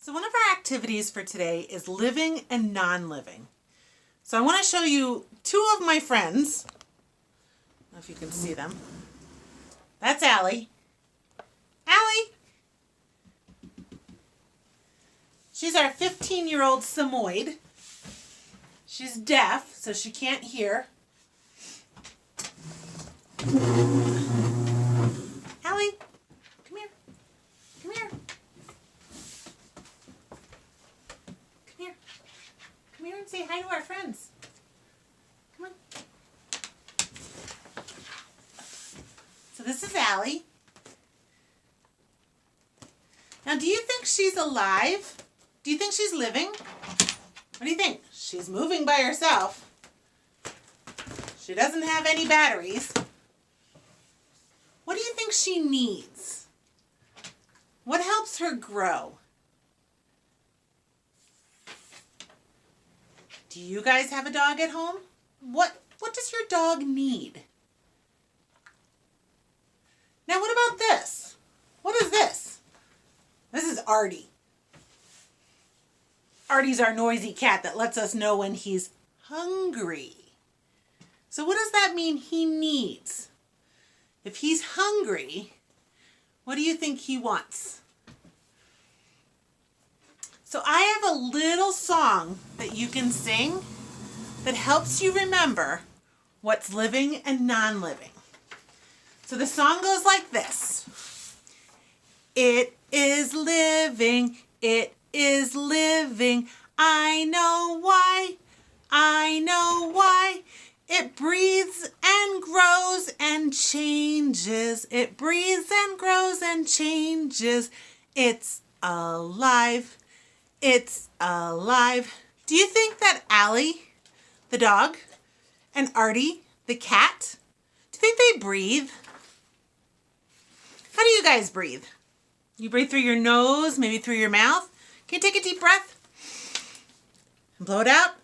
So one of our activities for today is living and non-living. So I want to show you two of my friends. I don't know if you can see them. That's Allie. Allie! She's our 15-year-old Samoyed. She's deaf, so she can't hear. Allie, come here. Come here. Come here. Come here and say hi to our friends. Come on. So this is Allie. Now, do you think she's alive? Do you think she's living? What do you think? She's moving by herself. She doesn't have any batteries. What do you think she needs? What helps her grow? Do you guys have a dog at home? What does your dog need? Now, what about this? What is this? This is Artie. Artie's our noisy cat that lets us know when he's hungry. So what does that mean he needs? If he's hungry, what do you think he wants? So I have a little song that you can sing that helps you remember what's living and non-living. So the song goes like this. It is living, it is living, I know why, I know why. It breathes and grows and changes. It breathes and grows and changes. It's alive. It's alive. Do you think that Allie, the dog, and Artie, the cat, do you think they breathe? How do you guys breathe? You breathe through your nose, maybe through your mouth. Can you take a deep breath? And blow it out.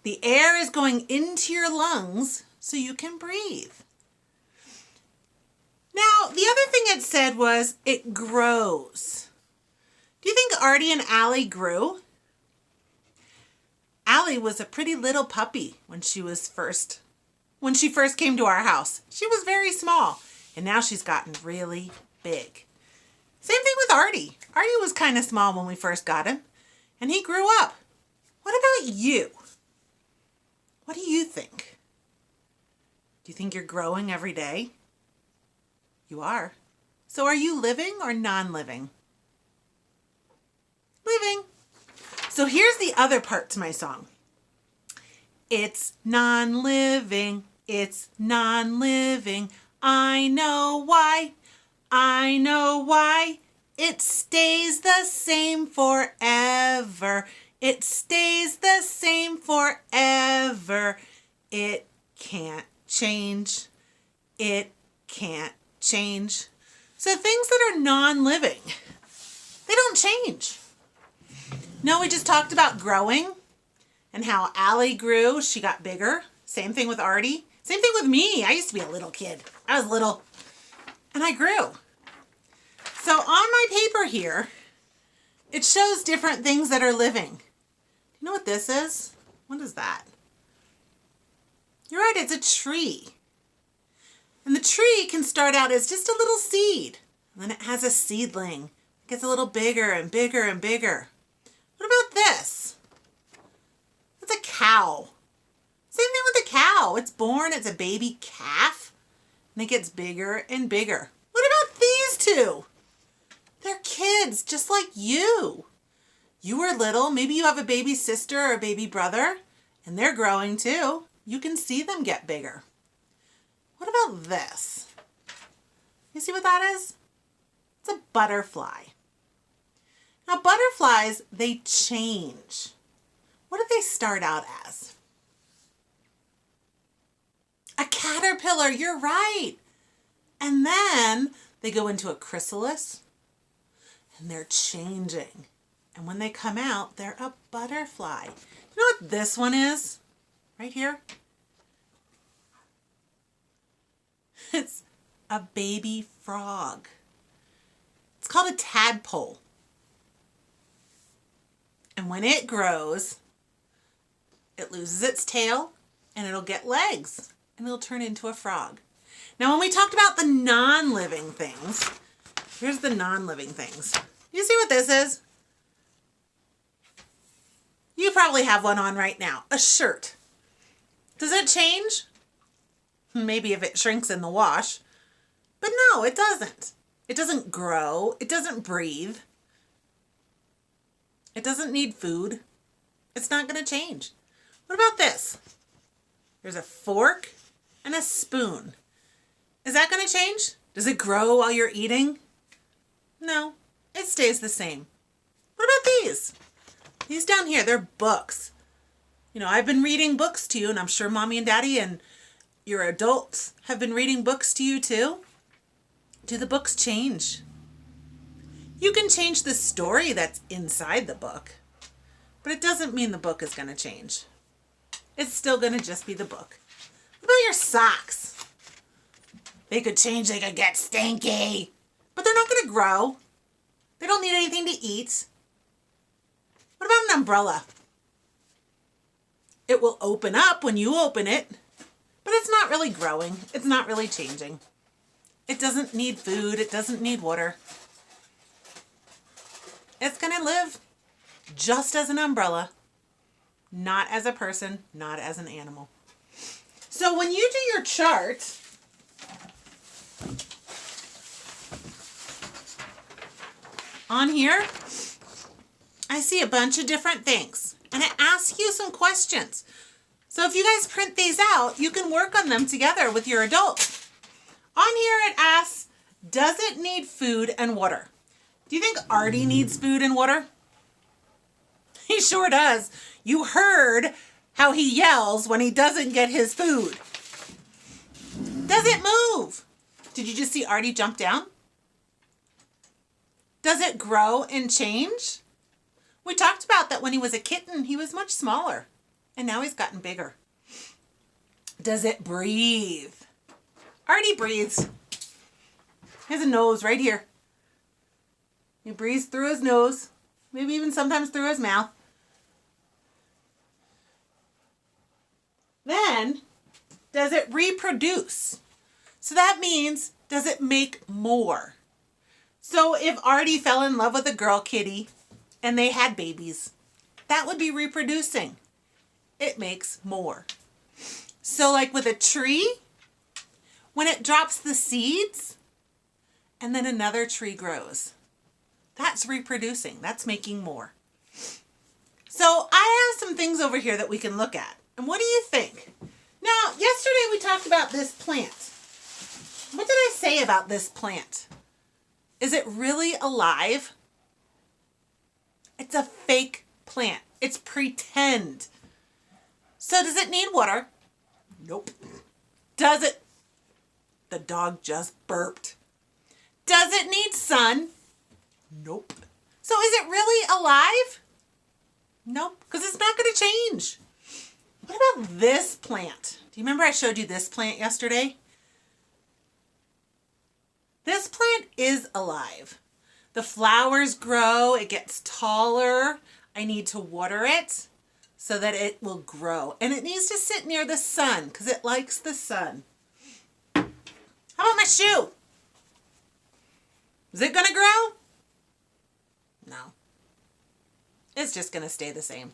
The air is going into your lungs so you can breathe. Now, the other thing it said was it grows. Do you think Artie and Allie grew? Allie was a pretty little puppy when she first came to our house. She was very small, and now she's gotten really big. Same thing with Artie. Artie was kind of small when we first got him, and he grew up. What about you? What do you think? Do you think you're growing every day? You are. So are you living or non-living? Living. So here's the other part to my song. It's non-living. It's non-living. I know why. I know why. It stays the same forever. It stays the same forever. It can't change. It can't change. So things that are non-living, they don't change. No, we just talked about growing and how Allie grew. She got bigger. Same thing with Artie. Same thing with me. I used to be a little kid. I was little and I grew. So on my paper here, it shows different things that are living. You know what this is? What is that? You're right, it's a tree. And the tree can start out as just a little seed. And then it has a seedling. It gets a little bigger and bigger and bigger. What about this? It's a cow. Same thing with the cow. It's born, it's a baby calf. And it gets bigger and bigger. What about these two? They're kids just like you. You were little, maybe you have a baby sister or a baby brother, and they're growing too. You can see them get bigger. What about this? You see what that is? It's a butterfly. Now butterflies, they change. What did they start out as? A caterpillar, you're right. And then they go into a chrysalis and they're changing. And when they come out, they're a butterfly. You know what this one is? Right here? It's a baby frog. It's called called a tadpole. And when it grows, it loses its tail and it'll get legs and it'll turn into a frog. Now, when we talked about the non-living things, here's the non-living things. You see what this is? You probably have one on right now, a shirt. Does it change? Maybe if it shrinks in the wash. But no, it doesn't. It doesn't grow. It doesn't breathe. It doesn't need food. It's not going to change. What about this? There's a fork and a spoon. Is that going to change? Does it grow while you're eating? No, it stays the same. What about these? These down here, they're books. You know, I've been reading books to you, and I'm sure Mommy and Daddy and your adults have been reading books to you too. Do the books change? You can change the story that's inside the book, but it doesn't mean the book is going to change. It's still going to just be the book. What about your socks? They could change, they could get stinky, but they're not going to grow. They don't need anything to eat. What about an umbrella? It will open up when you open it, but it's not really growing. It's not really changing. It doesn't need food. It doesn't need water. It's going to live just as an umbrella, not as a person, not as an animal. So when you do your chart, on here, I see a bunch of different things, and it asks you some questions. So if you guys print these out, you can work on them together with your adults. On here it asks, does it need food and water? Do you think Artie needs food and water? He sure does. You heard how he yells when he doesn't get his food. Does it move? Did you just see Artie jump down? Does it grow and change? We talked about that when he was a kitten, he was much smaller, and now he's gotten bigger. Does it breathe? Artie breathes. He has a nose right here. He breathes through his nose, maybe even sometimes through his mouth. Then, does it reproduce? So that means, does it make more? So if Artie fell in love with a girl kitty and they had babies, that would be reproducing. It makes more. So like with a tree, when it drops the seeds and then another tree grows, that's reproducing. That's making more. So I have some things over here that we can look at. And what do you think? Now, yesterday we talked about this plant. What did I say about this plant? Is it really alive? It's a fake plant. It's pretend. So does it need water? Nope. Does it? The dog just burped. Does it need sun? Nope. So is it really alive? Nope, because it's not going to change. What about this plant? Do you remember I showed you this plant yesterday? This plant is alive. The flowers grow, it gets taller. I need to water it so that it will grow. And it needs to sit near the sun because it likes the sun. How about my shoe? Is it going to grow? No. It's just going to stay the same.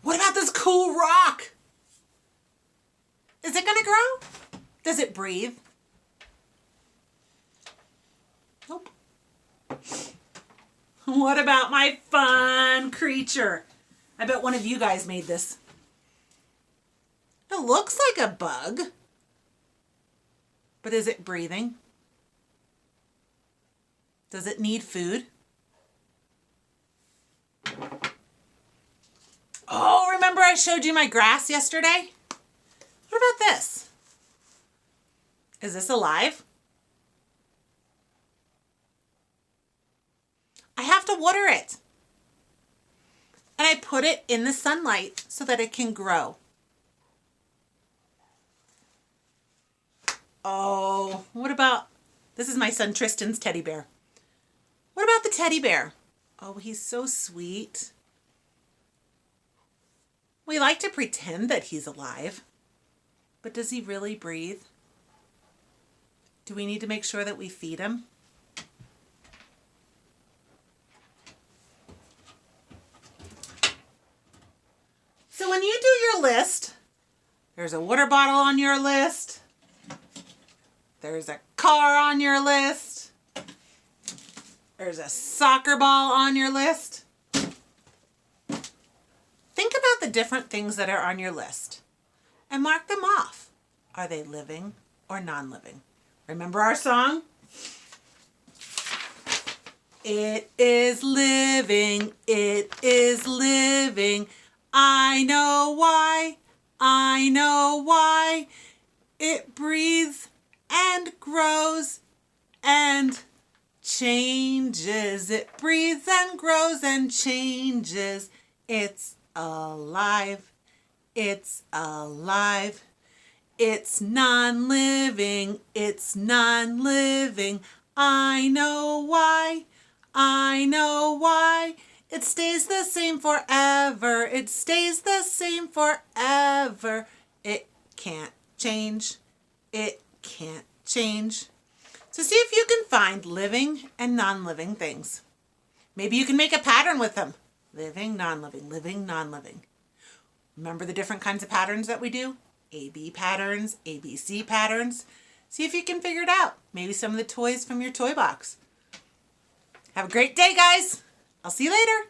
What about this cool rock? Is it going to grow? Does it breathe? Nope. What about my fun creature? I bet one of you guys made this. It looks like a bug. But is it breathing? Does it need food? Oh, remember I showed you my grass yesterday? What about this? Is this alive? I have to water it. And I put it in the sunlight so that it can grow. Oh, what about, this is my son Tristan's teddy bear. What about the teddy bear? Oh, he's so sweet. We like to pretend that he's alive, but does he really breathe? Do we need to make sure that we feed him? So when you do your list, there's a water bottle on your list. There's a car on your list. There's a soccer ball on your list. Think about the different things that are on your list and mark them off. Are they living or non-living? Remember our song? It is living, it is living. I know why, I know why. It breathes and grows and changes. It breathes and grows and changes. It's alive, it's alive. It's non-living, it's non-living. I know why, I know why. It stays the same forever, it stays the same forever. It can't change, it can't change. So see if you can find living and non-living things. Maybe you can make a pattern with them. Living, non-living, living, non-living. Remember the different kinds of patterns that we do? AB patterns, ABC patterns. See if you can figure it out. Maybe some of the toys from your toy box. Have a great day, guys. I'll see you later.